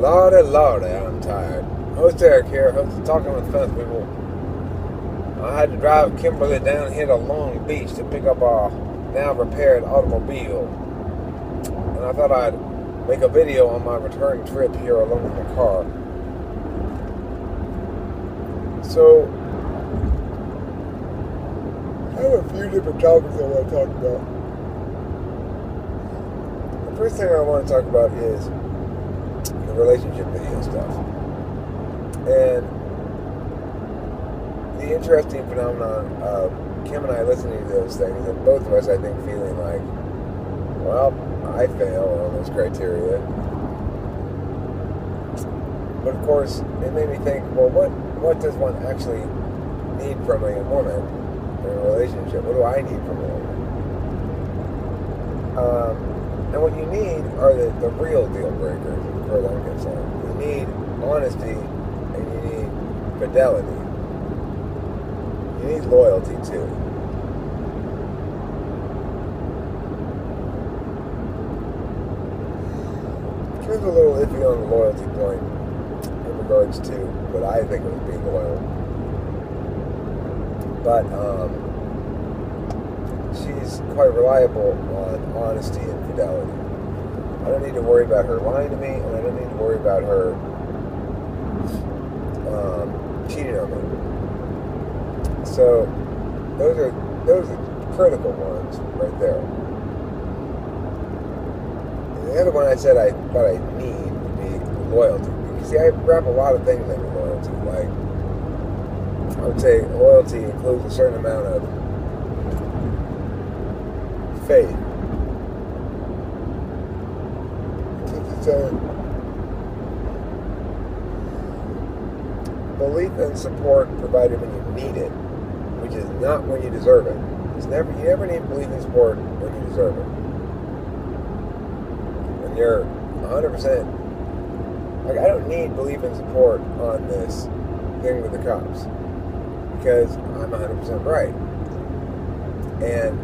Lordy, I'm tired. Host Eric here, host of Talking with Fence People. I had to drive Kimberly down here to Long Beach to pick up our now repaired automobile. And I thought I'd make a video on my return trip here alone in the car. So, I have a few different topics I want to talk about. The first thing I want to talk about is the relationship video stuff. And the interesting phenomenon of Kim and I listening to those things, and both of us, I think, feeling like, well, I fail on those criteria. But of course, it made me think, well, what does one actually need from a woman in a relationship? What do I need from a woman? And what you need are the real deal breakers, as far as I'm concerned. You need honesty, and you need fidelity. You need loyalty, too. Kim's a little iffy on the loyalty point in regards to what I think of as being loyal. But she's quite reliable on honesty and fidelity. I don't need to worry about her lying to me, and I don't need to worry about her cheating on me. So those are critical ones right there. And the other one I said I thought I need would be loyalty. Because see, I wrap a lot of things into loyalty. Like, I would say loyalty includes a certain amount of faith. It's a belief and support provided when you need it, which is not when you deserve it. You never need belief and support when you deserve it. When you're 100%, like, I don't need belief and support on this thing with the cops because I'm 100% right. And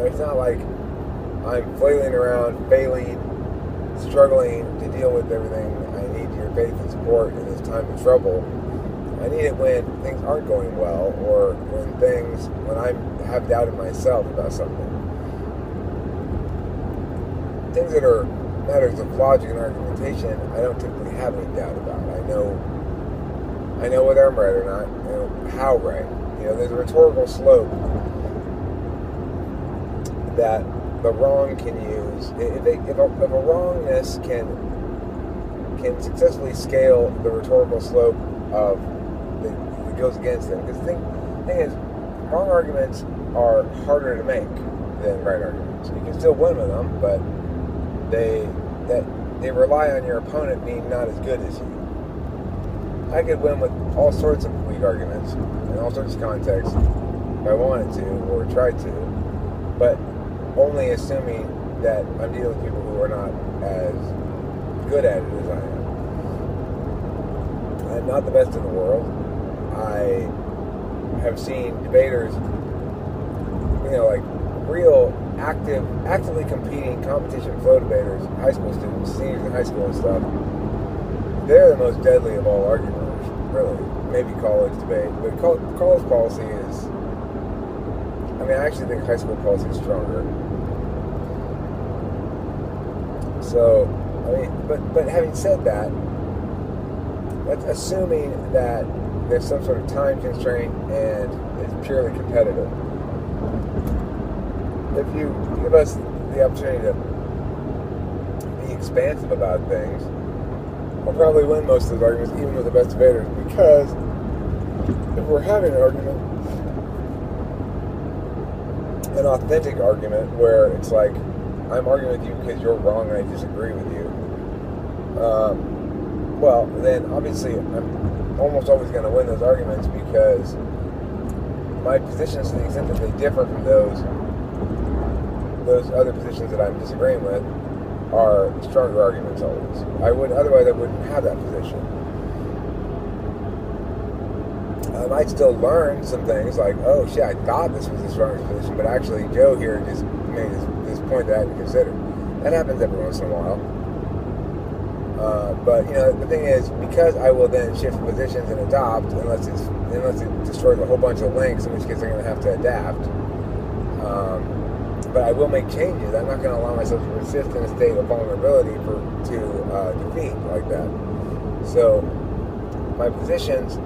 it's not like I'm flailing around, failing, struggling to deal with everything. I need your faith and support in this time of trouble. I need it when things aren't going well, or when I have doubt in myself about something. Things that are matters of logic and argumentation, I don't typically have any doubt about. I know whether I'm right or not. I know how right. There's a rhetorical slope that the wrong can use. If a wrongness can successfully scale the rhetorical slope of that goes against them. Because the thing is, wrong arguments are harder to make than right arguments. You can still win with them, but they rely on your opponent being not as good as you. I could win with all sorts of weak arguments in all sorts of contexts if I wanted to or tried to, but only assuming that I'm dealing with people who are not as good at it as I am. I'm not the best in the world. I have seen debaters, like real actively competing competition flow debaters, high school students, seniors in high school and stuff. They're the most deadly of all arguments, really. Maybe college debate, but college policy is, I actually think high school policy is stronger. So, but having said that, that's assuming that there's some sort of time constraint and it's purely competitive. If you give us the opportunity to be expansive about things, we'll probably win most of those arguments, even with the best debaters, because if we're having an argument, an authentic argument, where it's like, I'm arguing with you because you're wrong and I disagree with you, well, then obviously I'm almost always going to win those arguments because my positions, to the extent that they differ from those other positions that I'm disagreeing with, are stronger arguments always. Otherwise I wouldn't have that position. I might still learn some things like, oh shit, I thought this was the strongest position, but actually Joe here just made this point that I hadn't considered. That happens every once in a while. But the thing is, because I will then shift positions and adopt, unless it destroys a whole bunch of links, in which case I'm going to have to adapt. But I will make changes. I'm not going to allow myself to persist in a state of vulnerability to defeat like that. So my positions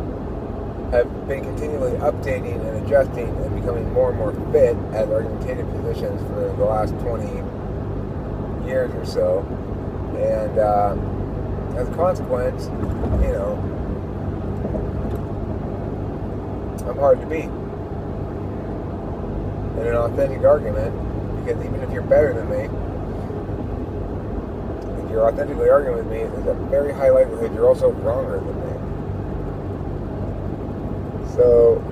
have been continually updating and adjusting and becoming more and more fit as argumentative positions for the last 20 years or so. And as a consequence, I'm hard to beat in an authentic argument, because even if you're better than me, if you're authentically arguing with me, there's a very high likelihood you're also wronger than me. So,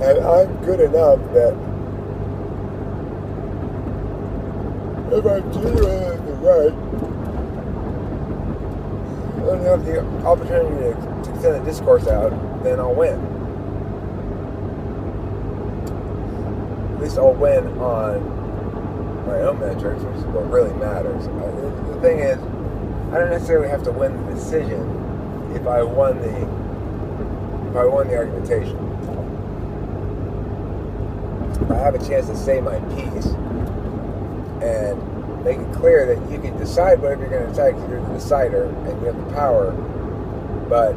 and I'm good enough that if I'm genuinely right, and have the opportunity to extend the discourse out, then I'll win. At least I'll win on my own metrics, which is what really matters. The thing is, I don't necessarily have to win the decision if I won the argumentation. If I have a chance to say my piece and make it clear that you can decide whatever you're going to decide because you're the decider and you have the power, but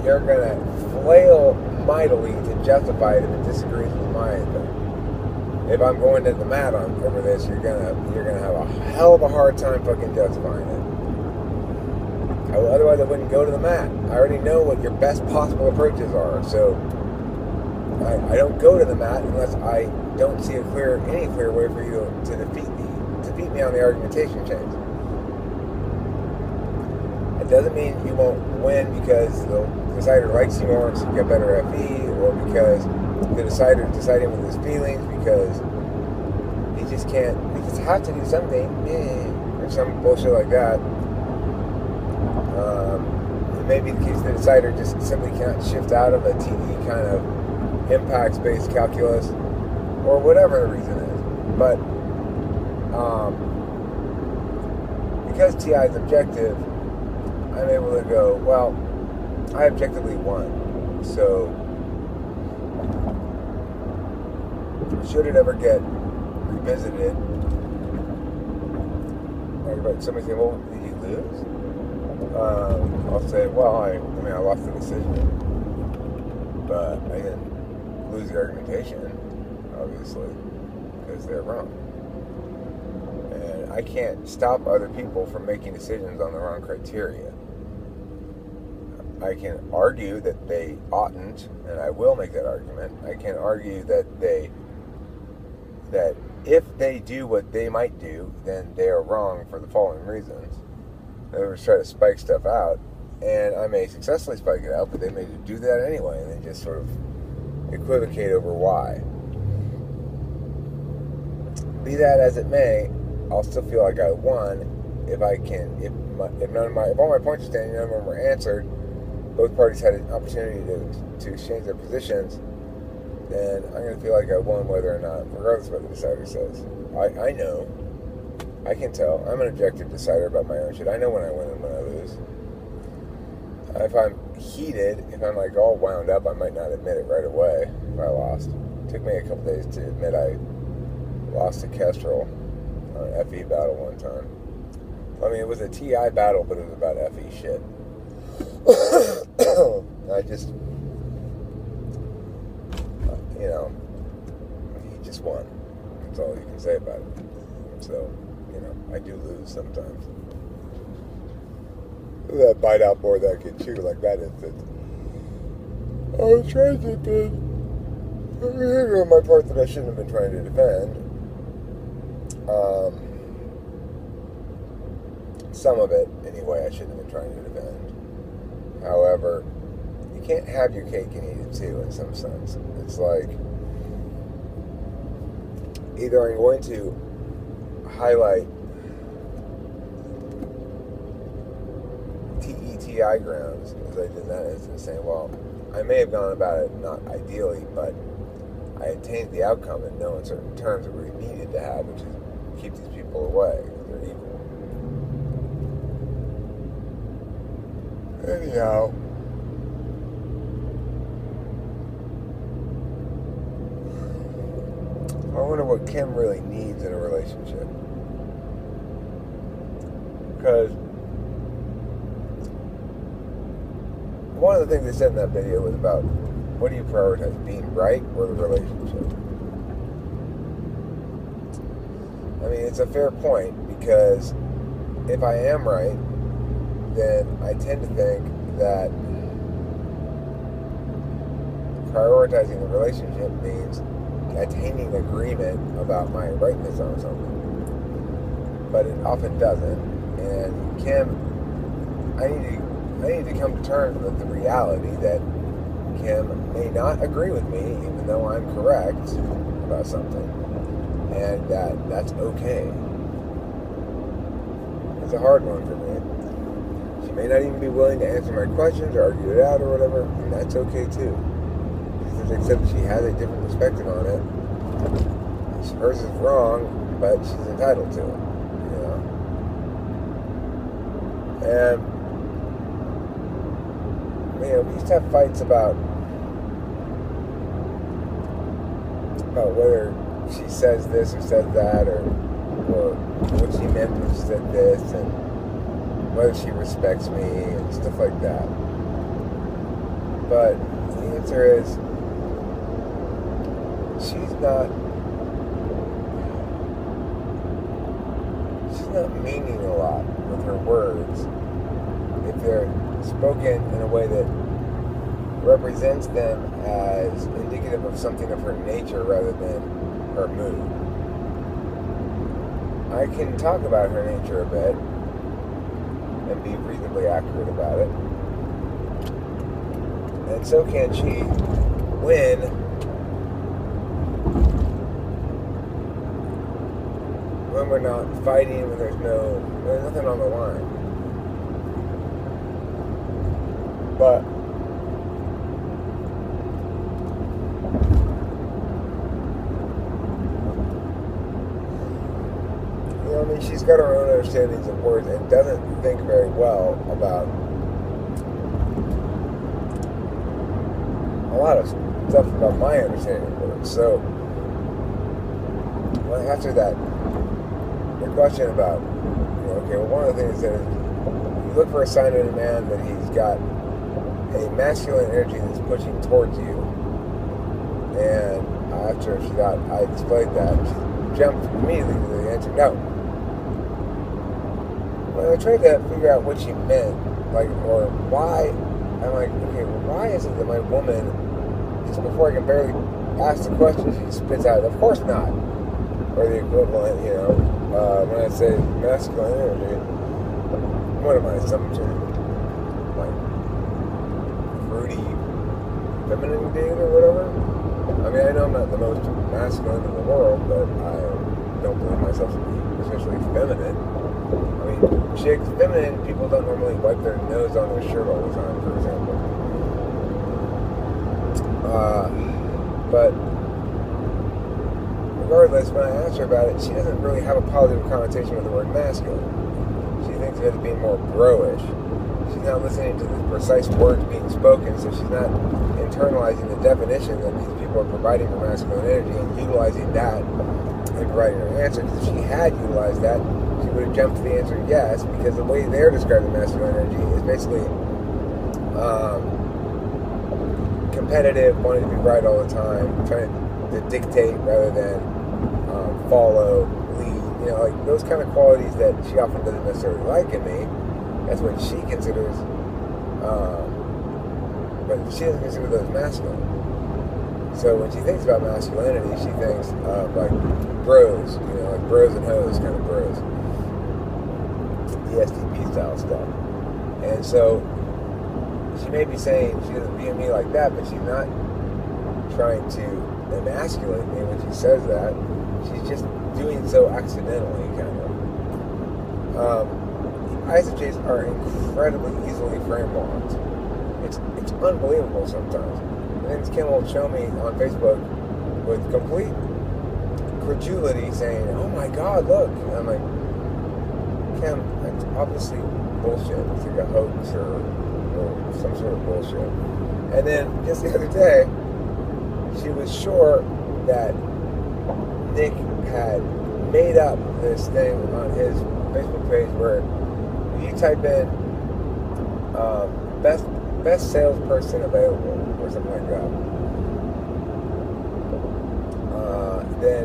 you're going to flail mightily to justify it if it disagrees with my thing. If I'm going to the mat over this, you're gonna have a hell of a hard time fucking justifying it. Otherwise, I wouldn't go to the mat. I already know what your best possible approaches are, so I don't go to the mat unless I don't see any clear way for you to defeat me on the argumentation chains. It doesn't mean you won't win because the decider likes you more, so you get better FE, or because the decider is deciding with his feelings because he just has to do something, or some bullshit like that. It may be the case the decider just simply cannot shift out of a TE kind of impacts-based calculus, or whatever the reason is. But because TI is objective, I'm able to go, well, I objectively won. So should it ever get revisited, somebody say, well, did you lose? I'll say, well, I lost the decision, but I didn't lose the argumentation, obviously, because they're wrong. And I can't stop other people from making decisions on the wrong criteria. I can argue that they oughtn't, and I will make that argument. I can argue that if they do what they might do, then they are wrong for the following reasons. In other words, try to spike stuff out, and I may successfully spike it out, but they may do that anyway, and then just sort of equivocate over why. Be that as it may, I'll still feel like I won if all my points are standing, none of them were answered, both parties had an opportunity to exchange their positions, then I'm going to feel like I won whether or not, regardless of what the decider says. I know. I can tell. I'm an objective decider about my own shit. I know when I win and when I lose. If I'm heated, if I'm like all wound up, I might not admit it right away if I lost. It took me a couple days to admit I lost to Kestrel on an FE battle one time. I mean, it was a TI battle, but it was about FE shit. He just won. That's all you can say about it. So, I do lose sometimes. That bite out board that I can chew like that instance. I was trying to defend my part that I shouldn't have been trying to defend. Some of it, anyway, I shouldn't have been trying to defend. However, you can't have your cake and eat it too, in some sense. It's like, either I'm going to highlight TET MBTI grounds, as I did in that instance, saying, well, I may have gone about it not ideally, but I attained the outcome in no uncertain terms that we needed to have, which is keep these people away. They're evil. Anyhow, I wonder what Kim really needs in a relationship. Because one of the things they said in that video was about, what do you prioritize, being right or the relationship? I mean, it's a fair point, because if I am right, then I tend to think that prioritizing the relationship means attaining agreement about my rightness on something. But it often doesn't. And Kim, I need to come to terms with the reality that Kim may not agree with me, even though I'm correct about something, and that's okay. It's a hard one for me. She may not even be willing to answer my questions or argue it out or whatever, and that's okay too. Except she has a different perspective on it. Hers is wrong, but she's entitled to it, you know. And you know, we used to have fights about whether she says this or says that, or what she meant when she said this, and whether she respects me and stuff like that. But the answer is, she's not meaning a lot with her words if they're spoken in a way that represents them as indicative of something of her nature rather than her mood. I can talk about her nature a bit and be reasonably accurate about it, and so can she when we're not fighting, when there's nothing on the line. But you know, I mean, she's got her own understandings of words and doesn't think very well about a lot of stuff about my understanding of words. So after that, the question about, you know, okay, well, one of the things that you look for a sign in a man that he's got a masculine energy that's pushing towards you. And after I explained that, she jumped immediately to the answer, no. When I tried to figure out what she meant, like, or why, I'm like, okay, well, why is it that my woman, just before I can barely ask the question, she spits out, of course not. Or the equivalent, you know, when I say masculine energy, what am I, some sort of, like, fruity feminine being or whatever? I mean, I know I'm not the most masculine in the world, but I don't believe myself to be especially feminine. I mean, feminine people don't normally wipe their nose on their shirt all the time, for example. But regardless, when I asked her about it, she doesn't really have a positive connotation with the word masculine. She thinks of it as being more bro-ish. She's not listening to the precise words being spoken, so she's not internalizing the definition that these people are providing for masculine energy and utilizing that in providing her answer. Because if she had utilized that, she would have jumped to the answer yes, because the way they're describing masculine energy is basically competitive, wanting to be right all the time, trying to dictate rather than follow, lead, you know, like those kind of qualities that she often doesn't necessarily like in me. That's what she considers, but she doesn't consider those masculine. So when she thinks about masculinity, she thinks of like bros, you know, like bros and hoes kind of bros, the SDP style stuff. And so she may be saying she doesn't view me like that, but she's not trying to emasculate me when she says that. She's just doing so accidentally, kind of. ISFJs are incredibly easily frame-locked. It's unbelievable sometimes. And then Kim will show me on Facebook with complete credulity saying, "Oh my God, look!" And I'm like, "Kim, it's obviously bullshit. It's like a hoax or some sort of bullshit." And then just the other day, she was sure that Nick had made up this thing on his Facebook page where you type in best salesperson available or something like that. Then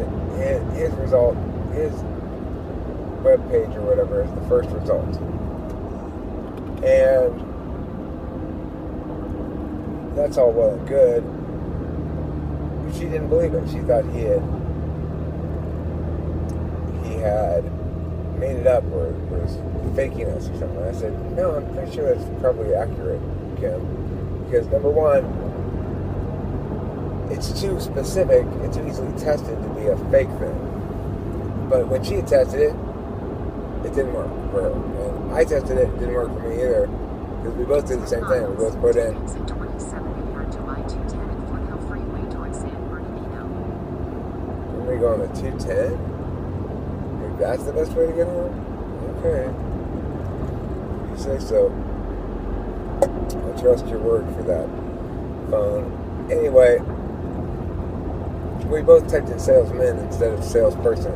his result, his web page or whatever, is the first result. And that's all well and good. She didn't believe it. She thought he had made it up or was faking us or something. I said, no, I'm pretty sure that's probably accurate, Kim. Because number one, it's too specific and too easily tested to be a fake thing. But when she tested it, it didn't work for her. And I tested it, it didn't work for me either. Because we both did the same thing. We both put in. Can we go on the 210? That's the best way to get home? Okay. You say so. I'll trust your word for that phone. Anyway, we both typed in salesman instead of salesperson.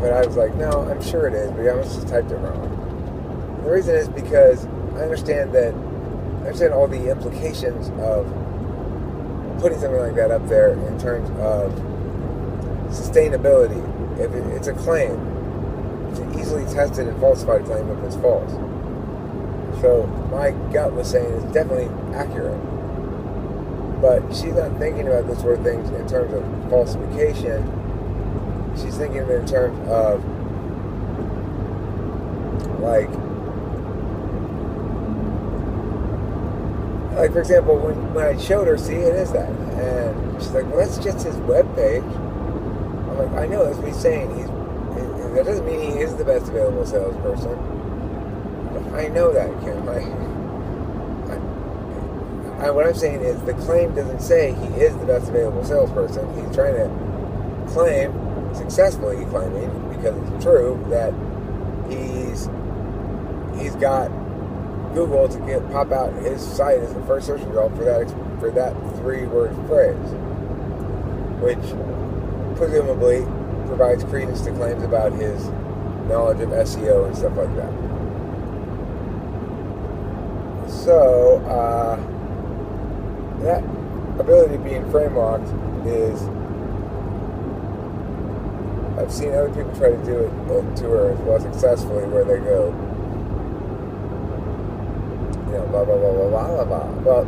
But I was like, no, I'm sure it is, but I must have typed it wrong. The reason is because I understand all the implications of putting something like that up there in terms of sustainability. If it's a claim, it's an easily tested and falsified claim if it's false. So my gut was saying it's definitely accurate. But she's not thinking about this sort of things in terms of falsification. She's thinking of it in terms of, like for example, when I showed her, see, it is that. And she's like, well, that's just his webpage. I'm like, I know, that's what he's saying. That doesn't mean he is the best available salesperson. I know that, Kim. What I'm saying is the claim doesn't say he is the best available salesperson. He's trying to claim, successfully claiming, because it's true, that he's got Google to pop out his site as the first search result for that 3-word phrase, which presumably provides credence to claims about his knowledge of SEO and stuff like that. So, that ability being frame locked is, I've seen other people try to do it to her as well successfully, where they go, blah, blah, blah, blah, blah, blah, blah. Well,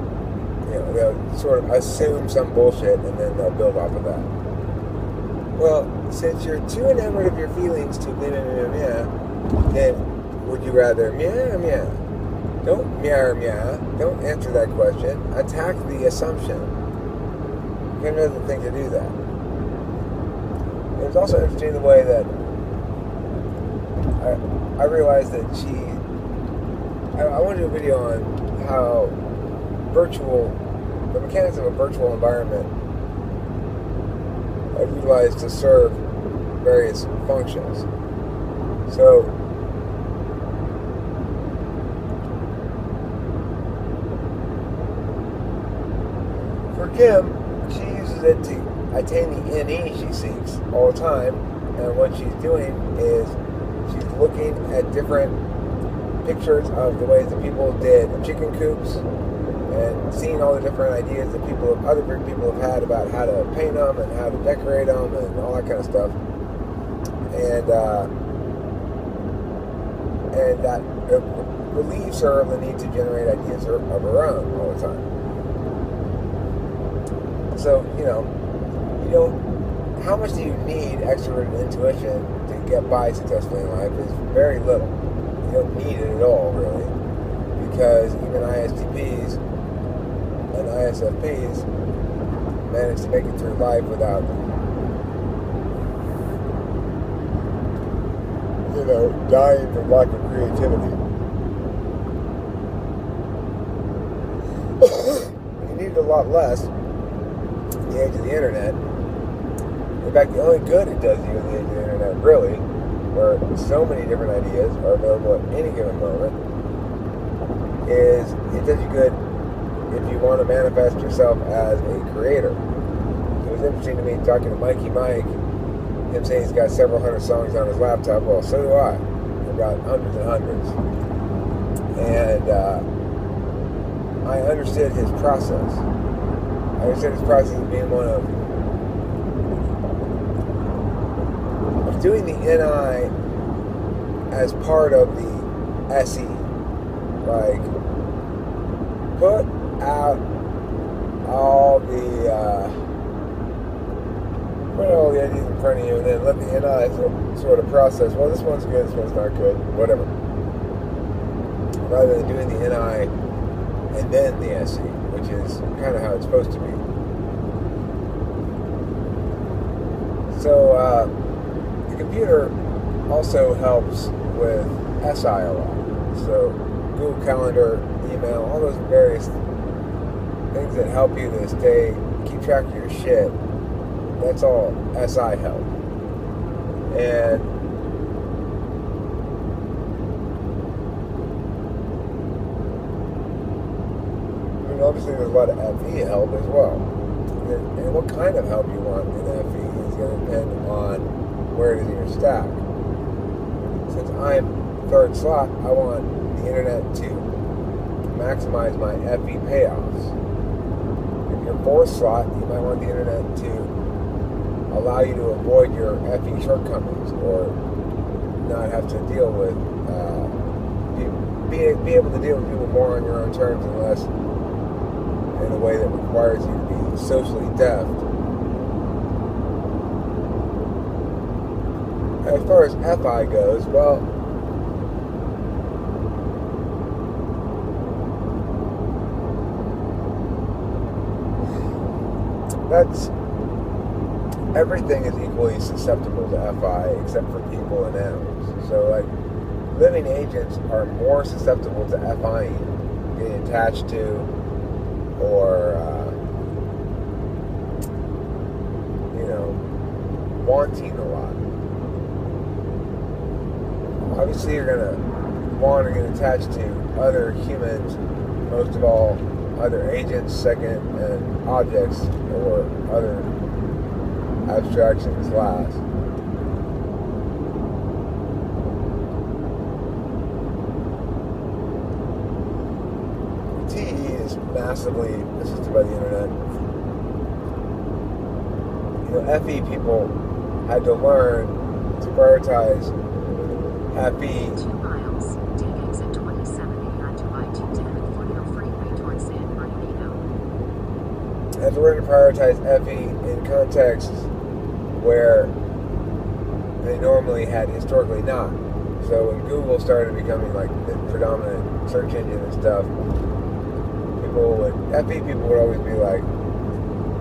they'll sort of assume some bullshit and then they'll build off of that. Well, since you're too enamored of your feelings to meh, meh, meh, meh, then would you rather meow, meow? Don't meow, meow. Don't answer that question. Attack the assumption. Kim doesn't think to do that. It was also interesting the way that I realized that I want to do a video on how the mechanics of a virtual environment are utilized to serve various functions. So, for Kim, she uses it to attain the NE she seeks all the time, and what she's doing is she's looking at different pictures of the ways that people did chicken coops and seeing all the different ideas that other people have had about how to paint them and how to decorate them and all that kind of stuff, and that it relieves her of the need to generate ideas of her own all the time. So, how much do you need extroverted intuition to get by successfully in life is very little. You don't need it at all, really, because even ISTPs and ISFPs manage to make it through life without dying from lack of creativity. You need a lot less in the age of the internet. In fact, the only good it does you in the age of the internet, really, where so many different ideas are available at any given moment, is it does you good if you want to manifest yourself as a creator. It was interesting to me talking to Mikey Mike, him saying he's got several hundred songs on his laptop. Well, so do I. I've got hundreds and hundreds. And I understood his process. I understood his process as being one of doing the NI as part of the SE. Like, put out all the ideas in front of you, and then let the NI sort of process, well, this one's good, this one's not good, whatever. Rather than doing the NI and then the SE, which is kind of how it's supposed to be. So, the computer also helps with SI a lot. So, Google Calendar, email, all those various things that help you to keep track of your shit, that's all SI help. And I mean, obviously there's a lot of FE help as well. And what kind of help you want in FE is going to depend on where it is in your stack. Since I'm third slot, I want the internet to maximize my FE payoffs. If you're fourth slot, you might want the internet to allow you to avoid your FE shortcomings or not have to deal with, be able to deal with people more on your own terms and less in a way that requires you to be socially deft. As far as FI goes, well, everything is equally susceptible to FI except for people and animals. So, like, living agents are more susceptible to FIing, getting attached to, or, wanting a lot. Obviously, you're going to want to get attached to other humans, most of all, other agents, second, and objects, or other abstractions last. TE is massively assisted by the internet. FE people had to learn to prioritize FE. 2 miles, take exit 27 onto I-210 Foothill Freeway towards San Bernardino. Had to learn to prioritize FE in contexts where they normally had historically not. So when Google started becoming like the predominant search engine and stuff, FE people would always be like,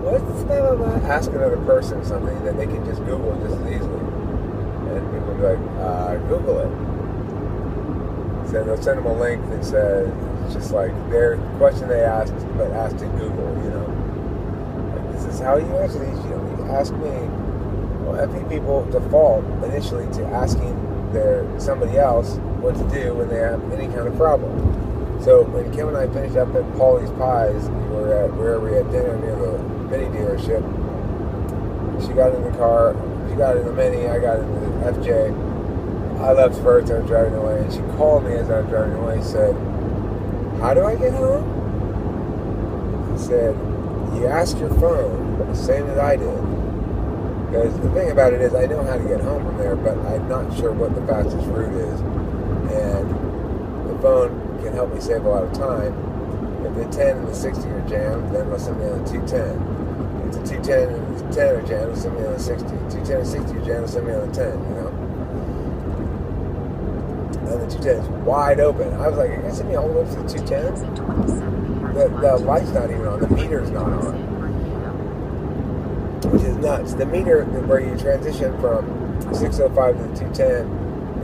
what's blah, blah, blah? Ask another person something that they can just Google just as easily. And people would be like, Google it. So they'll send them a link that says, it's just like their question they asked, but asked in Google, Like, this is how you answer these, you ask me. Well, FE people default initially to asking somebody else what to do when they have any kind of problem. So when Kim and I finished up at Paulie's Pies, we were wherever we had dinner near the Mini dealership. She got in the car, she got in the Mini, I got in the FJ. I left first, I was driving away, and she called me as I was driving away and said, how do I get home? She said, you ask your phone, the same as I did. Because the thing about it is, I know how to get home from there, but I'm not sure what the fastest route is. And the phone can help me save a lot of time. If the 10 and the 60 are jammed, then let's send me on the 210. If the 210 and the 10 are jammed, let's send me on the 60. 210 and 60 are jammed, let's send me on the 10, And the 210 is wide open. I was like, are you going to send me all the way to the 210? The light's not even on, the meter's not on. Which is nuts. The meter where you transition from 605 to the 210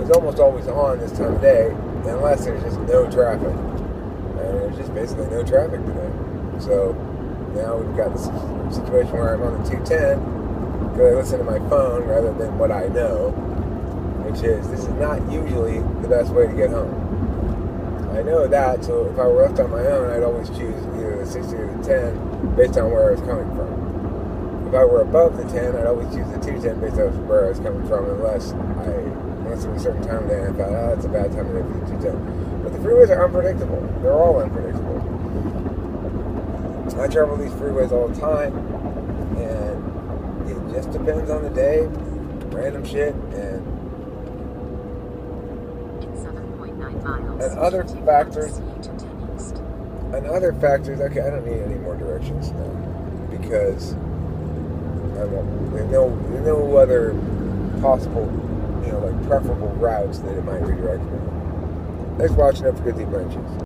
is almost always on this time of day, unless there's just no traffic. And there's just basically no traffic today. So now we've got this situation where I'm on the 210, because I listen to my phone rather than what I know, which is this is not usually the best way to get home. I know that, so if I were left on my own, I'd always choose either the 60 or the 10 based on where I was coming from. If I were above the 10, I'd always choose the 210 based on where I was coming from, unless it was a certain time of day and I thought, oh, it's a bad time of day for the 210. But the freeways are unpredictable. They're all unpredictable. I travel these freeways all the time, and it just depends on the day, random shit, and other factors. And other factors, okay, I don't need any more directions now, because there's no other possible, like preferable routes that it might redirect me. Thanks for watching. Don't forget the branches.